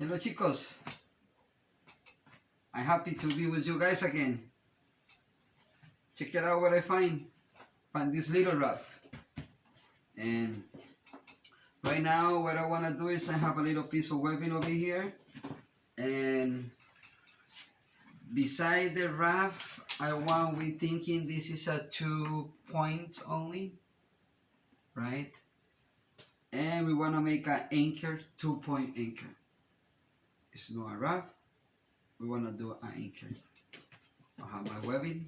Hello chicos, I'm happy to be with you guys again. Check it out what I find this little raft. And right now what I want to do is I have a little piece of webbing over here, and beside the raft we thinking this is a 2 points only, right? And we want to make an anchor, 2-point anchor. It's not a raft, we want to do an anchor. I have my webbing,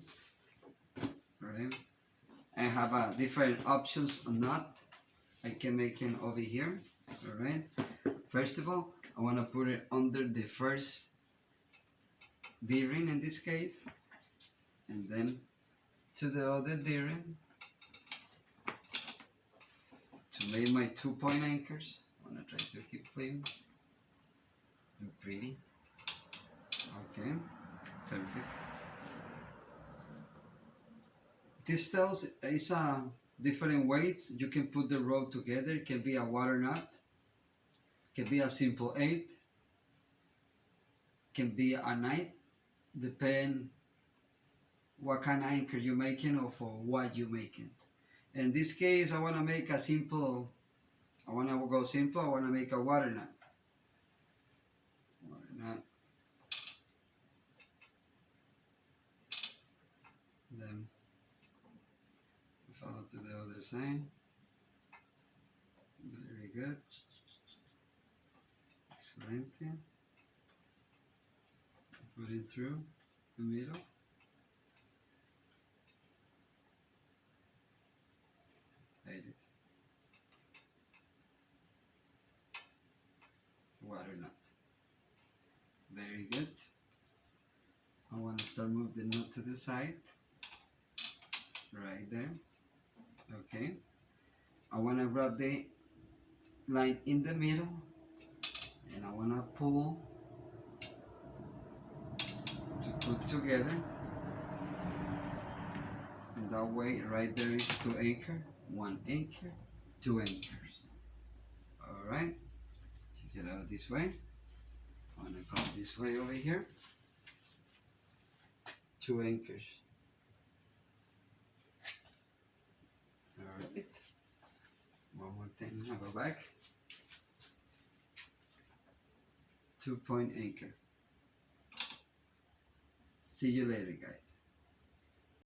right? I have different options or not. I can make it over here, all right? First of all, I want to put it under the first D-ring in this case, and then to the other D-ring to make my 2-point anchors. I want to try to keep clean and pretty. Okay, perfect. This tells is different weights. You can put the rope together. It can be a water knot, can be a simple 8, can be a 9, depend what kind of anchor you're making or for what you're making. In this case, I want to make a simple, I want to go simple, I want to make a water knot. Water knot. Then follow to the other side. Very good. Excellent. Put it through the middle. Hide it. Water knot. Very good. I want to start move the knot to the side. Right there. Okay. I want to wrap the line in the middle, and I want to pull to put together, and that way right there is 2 anchor, 1 anchor, 2 anchors. All right, check it out this way. I want to come this way over here, 2 anchors. All right, one more thing, I go back, 2-point anchor. See you later, guys.